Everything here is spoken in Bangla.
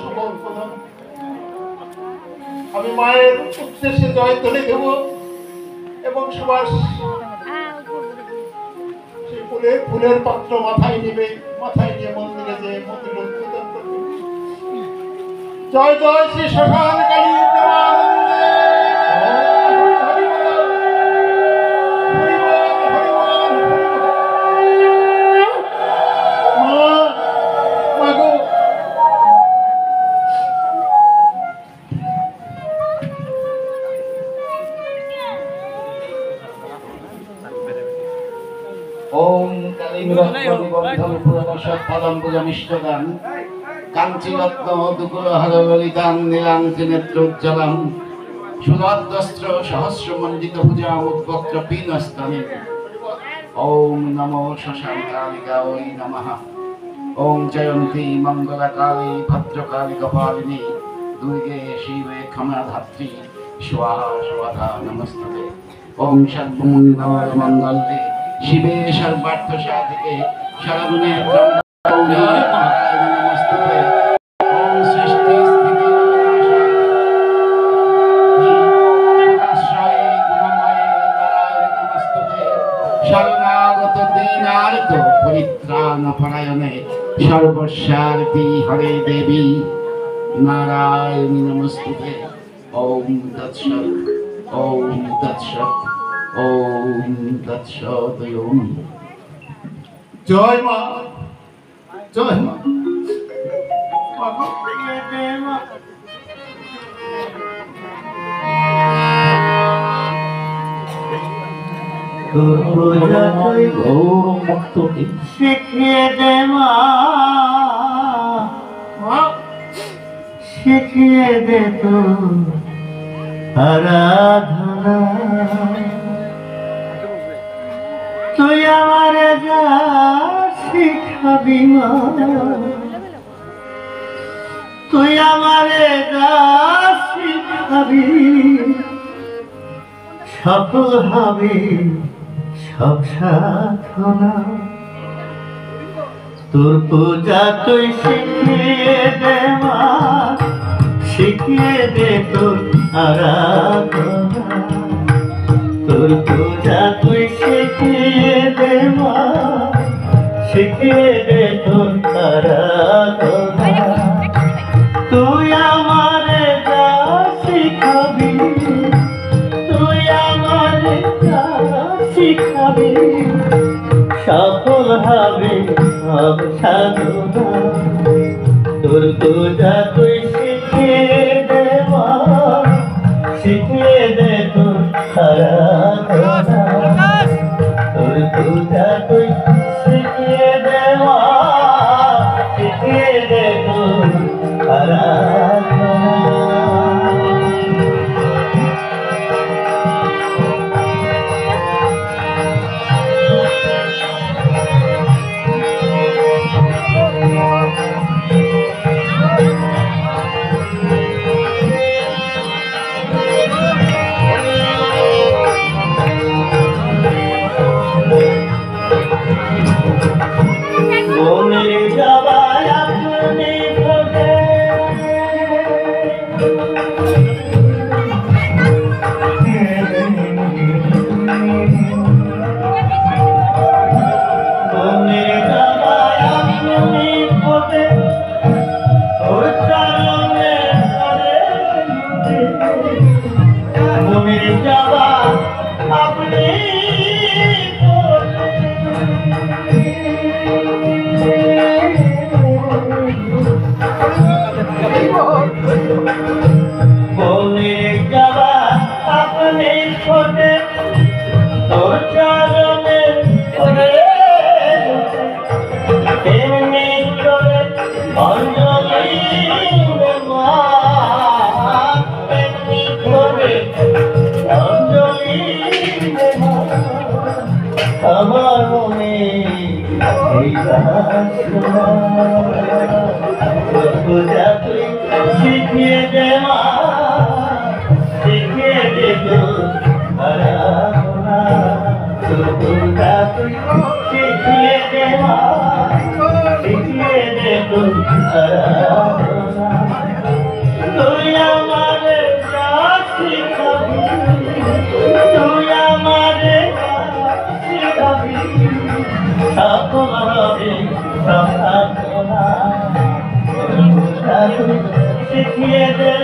সকল প্রধান আমি মায়ের উদ্দেশ্যে জয় তুলে দেব এবং সবার সেই ফুলের পাত্র মাথায় নেবে, মাথায় নিয়ে মন্দিরে যে মন্দির উদ্বোধন করবে। জয় জয় শ্রী শ্মশান কালী কাঞ্চিরত্ন দুকুলহর ললিতাং নীলাঙ্কি নেত্রোজ্জ্বলং সুধাদ্বস্ত্র সহস্রমণ্ডিত ভুজামুদ্বক্ত্র পীনস্তনে। ওম নমো শ্মশানকালিকায় নমঃ। ওম জয়ন্তী মঙ্গলকালী ভদ্রকালী কপালিনী দুর্গে শিবে ক্ষমাধাত্রী স্বাহা স্বাহা নমস্তুতে। ওম সর্বমঙ্গল মঙ্গলে শিবে সর্বার্থ সাধিকে শরণ্যে ত্র্যম্বকে নমস্তুতে। ওম সৃষ্টি স্থিতি বিনাশায় গুণময়ে নারায়ণে নমস্তুতে। শরণাগত দীনার্ত পরিত্রাণ পরায়ণে সর্বস্যার্থী হরে দেবী নারায়ণী নমস্তুতে। ওম তৎসৎ ওম তৎসৎ ওম তৎসৎ। জয় মা, জয় মা। শিখিয়ে দে মা, শিখিয়ে দে তো আরাধনা। তুই আমার যা শিখাবি মা, তুই আমারে যা শিখাবি সফল হবে সব সাধনা। তোর পূজা তুই শিখিয়ে দে মা, শিখিয়ে দে তোর আরাধনা। তোর পূজা তুই শিখিয়ে দে মা, শিখিয়ে দে তোর আরাধনা। তুই আমারে যা শিখাবি, তুই আমারে যা শিখাবি সফল হবে সব সাধনা। তোর পূজা তুই শিখিয়ে দে মা, শিখিয়ে দে তোর আরাধনা। তোর পূজা তুই শিখিয়ে দে মা, শিখিয়ে দে তোর আরাধনা। আমার মনে পূজা তুই শিখিয়ে দে মা, শিখিয়ে দে তোর আরাধনা। পূজা তুই শিখিয়ে দে মা, শিখিয়ে দে তোর আরাধনা। শিখিয়ে দে